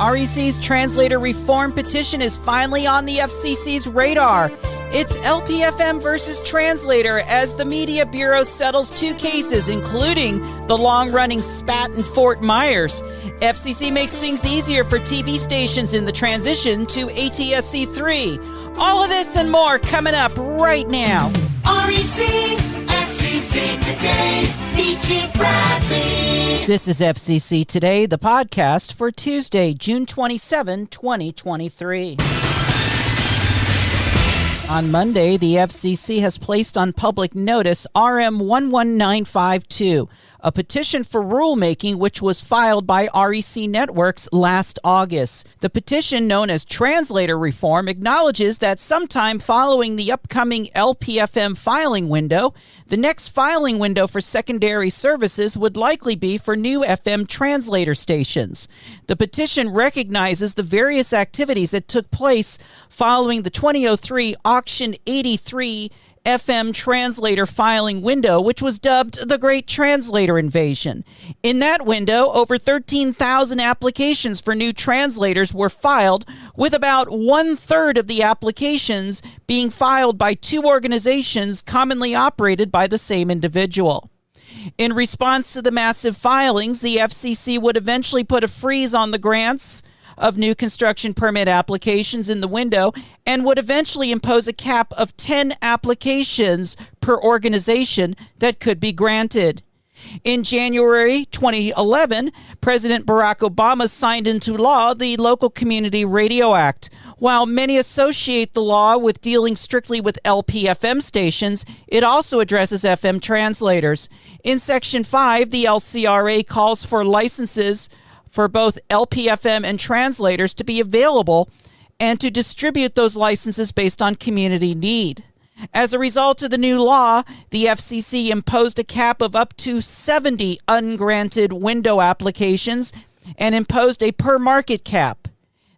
REC's Translator Reform petition is finally on the FCC's radar. It's LPFM versus Translator as the Media Bureau settles two cases, including the long-running spat in Fort Myers. FCC makes things easier for TV stations in the transition to ATSC3. All of this and more coming up right now. REC, FCC Today, B.G. Bradley. This is FCC Today, the podcast for Tuesday, June 27, 2023. On Monday, the FCC has placed on public notice RM 11952, a petition for rulemaking which was filed by REC Networks last August. The petition, known as Translator Reform, acknowledges that sometime following the upcoming LPFM filing window, the next filing window for secondary services would likely be for new FM translator stations. The petition recognizes the various activities that took place following the 2003 Auction 83 FM translator filing window, which was dubbed the Great Translator Invasion. In that window, over 13,000 applications for new translators were filed, with about one-third of the applications being filed by two organizations commonly operated by the same individual. In response to the massive filings, the FCC would eventually put a freeze on the grants of new construction permit applications in the window and would eventually impose a cap of 10 applications per organization that could be granted. In January 2011, President Barack Obama signed into law the Local Community Radio Act. While many associate the law with dealing strictly with LPFM stations, it also addresses FM translators. In Section 5, the LCRA calls for licenses for both LPFM and translators to be available and to distribute those licenses based on community need. As a result of the new law, the FCC imposed a cap of up to 70 ungranted window applications and imposed a per-market cap.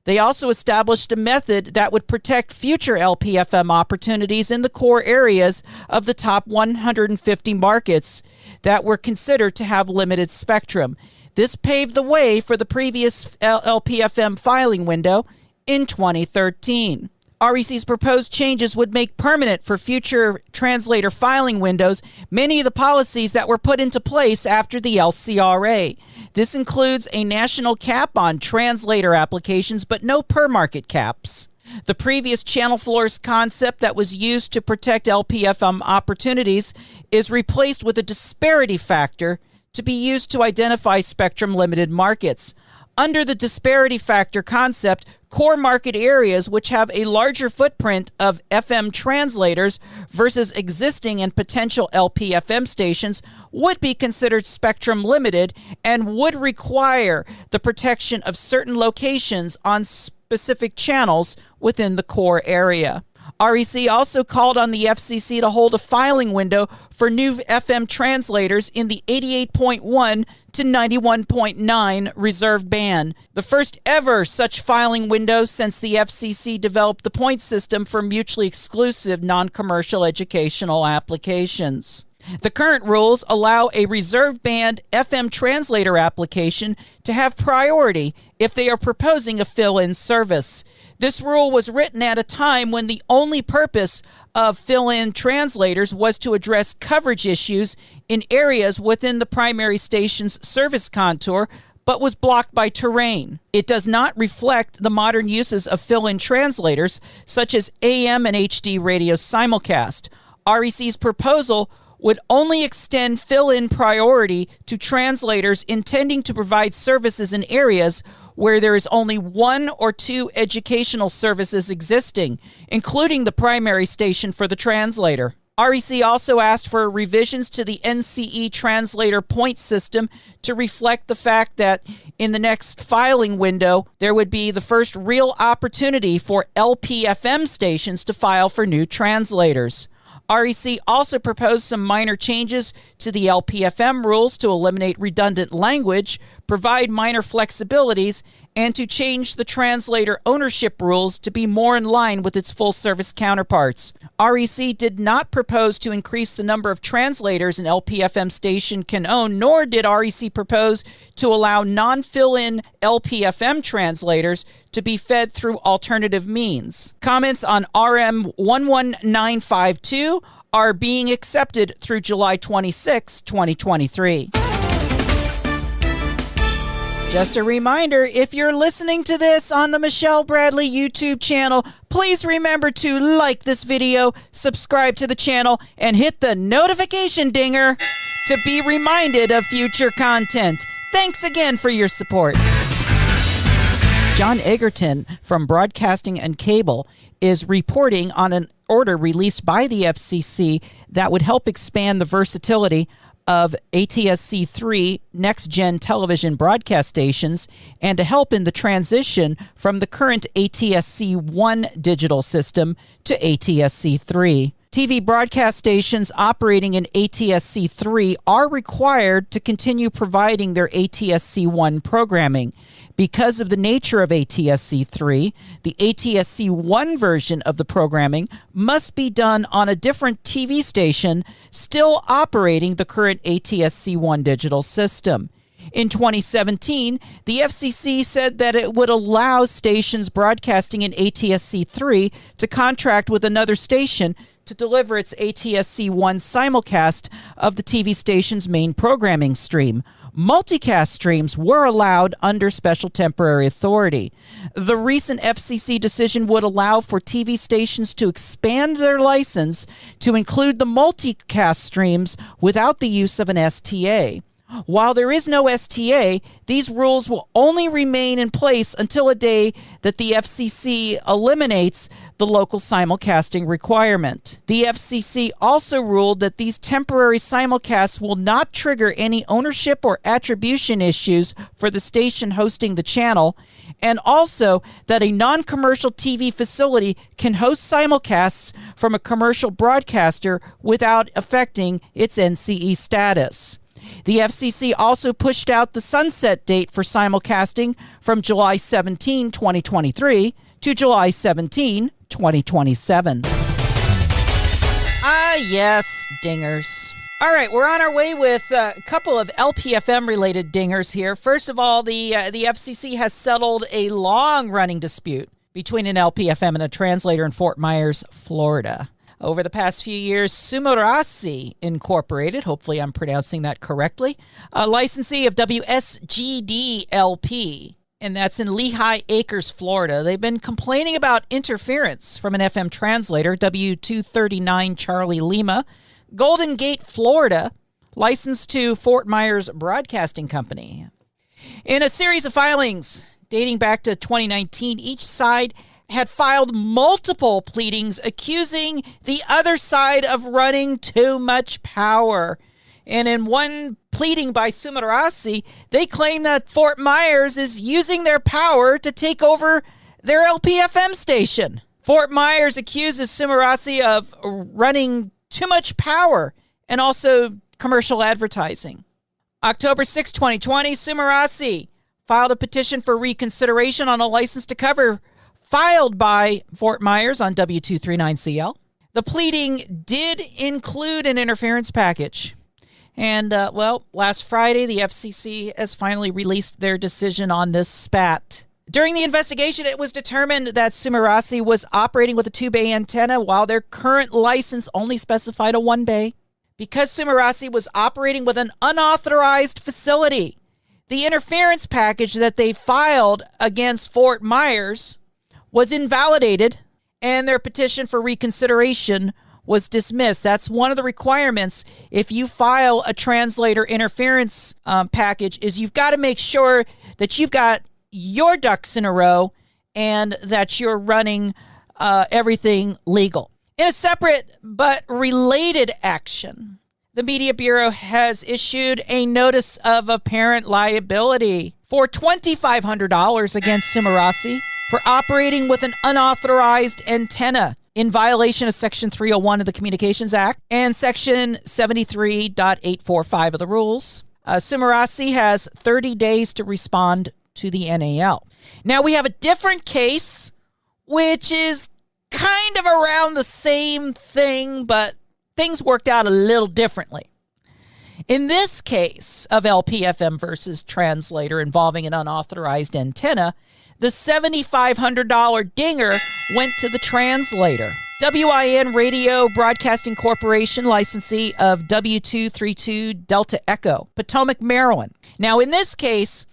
They also established a method that would protect future LPFM opportunities in the core areas of the top 150 markets that were considered to have limited spectrum. This paved the way for the previous LPFM filing window in 2013. REC's proposed changes would make permanent for future translator filing windows many of the policies that were put into place after the LCRA. This includes a national cap on translator applications, but no per-market caps. The previous channel floors concept that was used to protect LPFM opportunities is replaced with a disparity factor to be used to identify spectrum-limited markets. Under the disparity factor concept, core market areas which have a larger footprint of FM translators versus existing and potential LPFM stations would be considered spectrum-limited and would require the protection of certain locations on specific channels within the core area. REC also called on the FCC to hold a filing window for new FM translators in the 88.1 to 91.9 reserved band, the first ever such filing window since the FCC developed the point system for mutually exclusive non-commercial educational applications. The current rules allow a reserved band FM translator application to have priority if they are proposing a fill-in service. This rule was written at a time when the only purpose of fill-in translators was to address coverage issues in areas within the primary station's service contour, but was blocked by terrain. It does not reflect the modern uses of fill-in translators, such as AM and HD radio simulcast. REC's proposal would only extend fill-in priority to translators intending to provide services in areas where there is only one or two educational services existing, including the primary station for the translator. REC also asked for revisions to the NCE translator point system to reflect the fact that in the next filing window, there would be the first real opportunity for LPFM stations to file for new translators. REC also proposed some minor changes to the LPFM rules to eliminate redundant language, provide minor flexibilities, and to change the translator ownership rules to be more in line with its full-service counterparts. REC did not propose to increase the number of translators an LPFM station can own, nor did REC propose to allow non-fill-in LPFM translators to be fed through alternative means. Comments on RM 11952 are being accepted through July 26, 2023. Just a reminder, if you're listening to this on the Michelle Bradley YouTube channel, please remember to like this video, subscribe to the channel, and hit the notification dinger to be reminded of future content. Thanks again for your support. John Egerton from Broadcasting and Cable is reporting on an order released by the FCC that would help expand the versatility of ATSC3 NextGen television broadcast stations and to help in the transition from the current ATSC1 digital system to ATSC3. TV broadcast stations operating in ATSC3 are required to continue providing their ATSC1 programming. Because of the nature of ATSC3, the ATSC1 version of the programming must be done on a different TV station still operating the current ATSC1 digital system. In 2017, the FCC said that it would allow stations broadcasting in ATSC3 to contract with another station to deliver its ATSC1 simulcast of the TV station's main programming stream. Multicast streams were allowed under special temporary authority. The recent FCC decision would allow for TV stations to expand their license to include the multicast streams without the use of an STA. While there is no STA, these rules will only remain in place until a day that the FCC eliminates the local simulcasting requirement. The FCC also ruled that these temporary simulcasts will not trigger any ownership or attribution issues for the station hosting the channel, and also that a non-commercial TV facility can host simulcasts from a commercial broadcaster without affecting its NCE status. The FCC also pushed out the sunset date for simulcasting from July 17, 2023 to July 17, 2027. Ah, yes, dingers. All right, we're on our way with a couple of LPFM-related dingers here. First of all, the FCC has settled a long-running dispute between an LPFM and a translator in Fort Myers, Florida. Over the past few years, Sumurasi Incorporated, hopefully I'm pronouncing that correctly, a licensee of WSGD-LP, and that's in Lehigh Acres, Florida. They've been complaining about interference from an FM translator, W239 Charlie Lima, Golden Gate, Florida, licensed to Fort Myers Broadcasting Company. In a series of filings dating back to 2019, each side had filed multiple pleadings accusing the other side of running too much power. And in one pleading by Sumurasi, they claim that Fort Myers is using their power to take over their LPFM station. Fort Myers accuses Sumurasi of running too much power and also commercial advertising. October 6, 2020, Sumurasi filed a petition for reconsideration on a license to cover filed by Fort Myers on W239CL. The pleading did include an interference package. And, last Friday, the FCC has finally released their decision on this spat. During the investigation, it was determined that Sumurasi was operating with a 2-bay antenna while their current license only specified a 1-bay. Because Sumurasi was operating with an unauthorized facility, the interference package that they filed against Fort Myers was invalidated, and their petition for reconsideration was dismissed. That's one of the requirements if you file a translator interference package, is you've got to make sure that you've got your ducks in a row and that you're running everything legal. In a separate but related action, the Media Bureau has issued a notice of apparent liability for $2,500 against Sumurasi for operating with an unauthorized antenna in violation of Section 301 of the Communications Act and Section 73.845 of the rules. Sumerasi has 30 days to respond to the NAL. Now, we have a different case, which is kind of around the same thing, but things worked out a little differently. In this case of LPFM versus Translator involving an unauthorized antenna, the $7,500 dinger went to the Translator. WIN Radio Broadcasting Corporation, licensee of W232 Delta Echo, Potomac, Maryland. Now, in this case,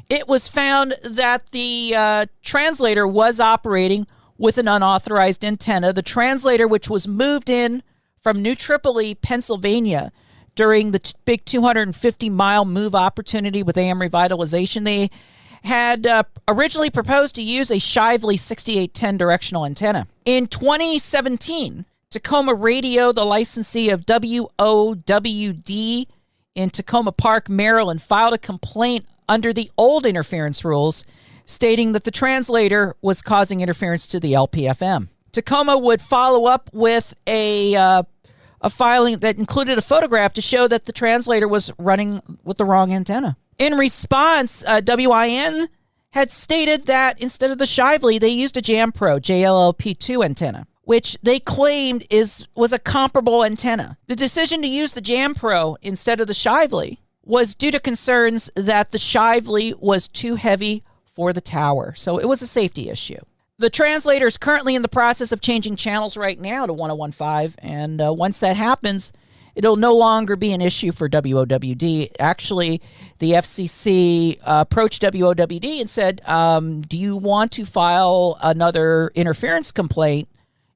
it was found that the Translator was operating with an unauthorized antenna. The Translator, which was moved in from New Tripoli, Pennsylvania, during the big 250-mile move opportunity with AM revitalization, they had originally proposed to use a Shively 6810 directional antenna. In 2017, Tacoma Radio, the licensee of WOWD in Tacoma Park, Maryland, filed a complaint under the old interference rules, stating that the Translator was causing interference to the LPFM. Tacoma would follow up with a filing that included a photograph to show that the Translator was running with the wrong antenna. In response, WIN had stated that instead of the Shively, they used a JamPro JLLP2 antenna, which they claimed was a comparable antenna. The decision to use the JamPro instead of the Shively was due to concerns that the Shively was too heavy for the tower. So it was a safety issue. The Translator is currently in the process of changing channels right now to 1015, and once that happens, it'll no longer be an issue for WOWD. Actually, the FCC approached WOWD and said, do you want to file another interference complaint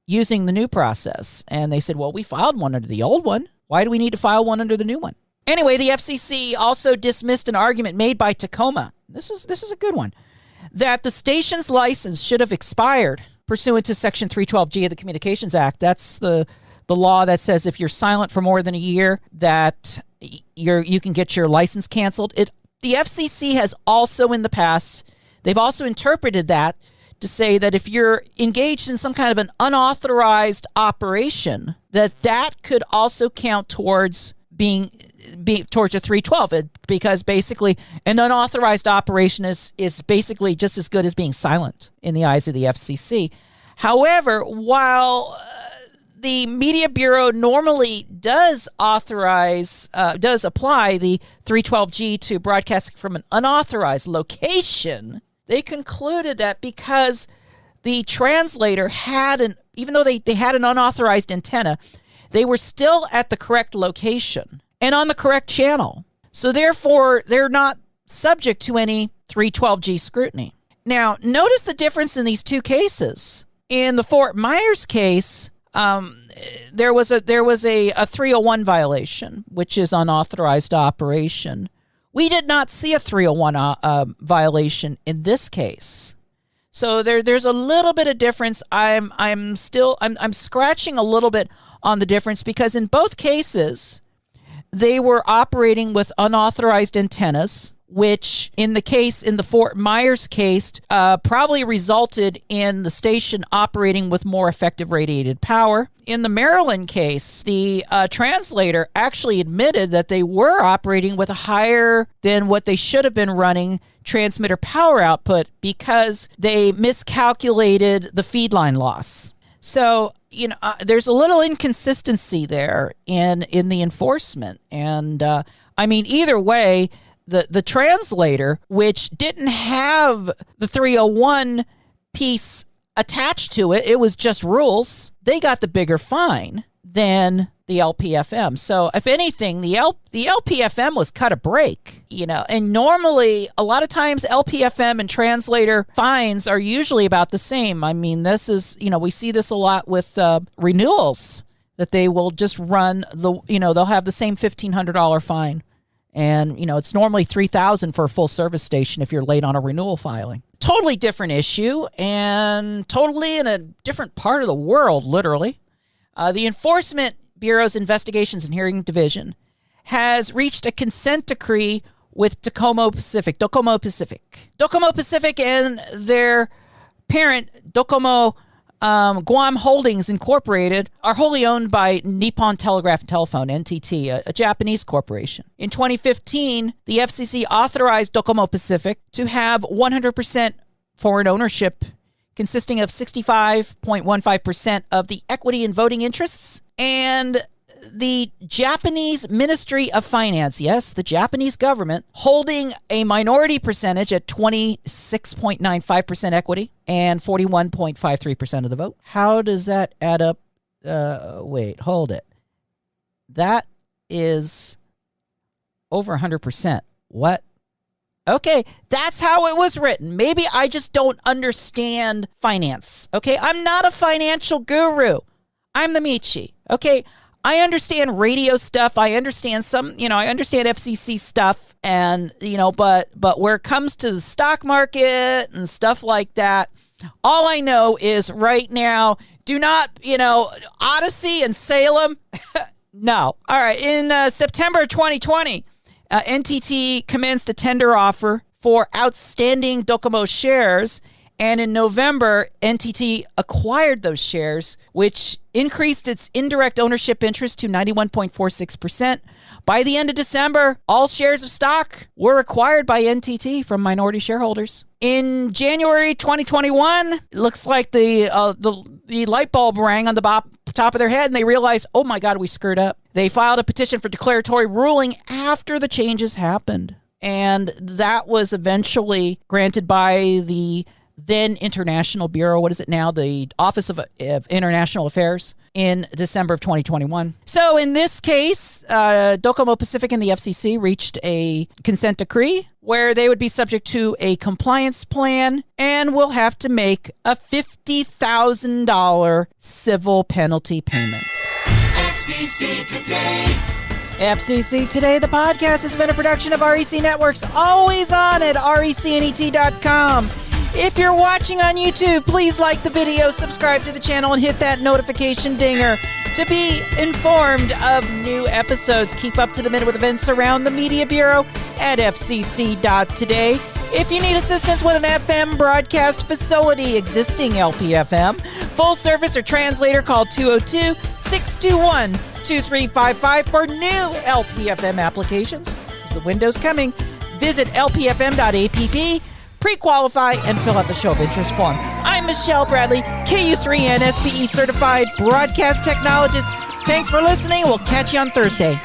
using the new process? And they said, well, we filed one under the old one. Why do we need to file one under the new one? Anyway, the FCC also dismissed an argument made by Tacoma. This is a good one. That the station's license should have expired pursuant to Section 312G of the Communications Act. That's the law that says if you're silent for more than a year, that you can get your license canceled. The FCC has also in the past, they've also interpreted that to say that if you're engaged in some kind of an unauthorized operation, that could also count towards being towards a 312, because basically an unauthorized operation is basically just as good as being silent in the eyes of the FCC. However, while the Media Bureau normally does apply the 312G to broadcasting from an unauthorized location, they concluded that because the Translator even though they had an unauthorized antenna, they were still at the correct location and on the correct channel. So therefore, they're not subject to any 312G scrutiny. Now, notice the difference in these two cases. In the Fort Myers case, there was a 301 violation, which is unauthorized operation. We did not see a 301 violation in this case. So there's a little bit of difference. I'm scratching a little bit on the difference, because in both cases, they were operating with unauthorized antennas, which in the Fort Myers case probably resulted in the station operating with more effective radiated power. In the Maryland case, the Translator actually admitted that they were operating with a higher than what they should have been running transmitter power output because they miscalculated the feed line loss. So, there's a little inconsistency there in the enforcement. And either way, the Translator, which didn't have the 301 piece attached to it, it was just rules, they got the bigger fine than the LPFM. So if anything, the LPFM was cut a break, and normally a lot of times LPFM and Translator fines are usually about the same. This is, we see this a lot with renewals, that they will just run they'll have the same $1,500 fine. And, it's normally $3,000 for a full service station if you're late on a renewal filing. Totally different issue, and totally in a different part of the world, literally. The Enforcement Bureau's Investigations and Hearing Division has reached a consent decree with Docomo Pacific. Docomo Pacific and their parent, Docomo Guam Holdings Incorporated are wholly owned by Nippon Telegraph and Telephone, NTT, a Japanese corporation. In 2015, the FCC authorized Docomo Pacific to have 100% foreign ownership, consisting of 65.15% of the equity and voting interests, and the Japanese Ministry of Finance, yes, the Japanese government, holding a minority percentage at 26.95% equity and 41.53% of the vote. How does that add up? Wait, hold it. That is over 100%. What? Okay, that's how it was written. Maybe I just don't understand finance. Okay, I'm not a financial guru. I'm the Michi. Okay, I understand radio stuff. I understand I understand FCC stuff, and, but where it comes to the stock market and stuff like that, all I know is right now, do not, Odyssey and Salem. No. All right. In September 2020, NTT commenced a tender offer for outstanding Docomo shares. And in November, NTT acquired those shares, which increased its indirect ownership interest to 91.46%. By the end of December, all shares of stock were acquired by NTT from minority shareholders. In January 2021, it looks like the light bulb rang on the top of their head, and they realized, oh my God, we screwed up. They filed a petition for declaratory ruling after the changes happened. And that was eventually granted by the then International Bureau, what is it now? The Office of International Affairs, in December of 2021. So in this case, Docomo Pacific and the FCC reached a consent decree where they would be subject to a compliance plan and will have to make a $50,000 civil penalty payment. FCC Today. FCC Today, the podcast, has been a production of REC Networks, always on at recnet.com. If you're watching on YouTube, please like the video, subscribe to the channel, and hit that notification dinger to be informed of new episodes. Keep up to the minute with events around the Media Bureau at FCC.today. If you need assistance with an FM broadcast facility, existing LPFM, full service or translator, call 202-621-2355 for new LPFM applications. There's the windows coming. Visit lpfm.app. Pre-qualify and fill out the show of interest form. I'm Michelle Bradley, KU3N SPE certified broadcast technologist. Thanks for listening. We'll catch you on Thursday. REC.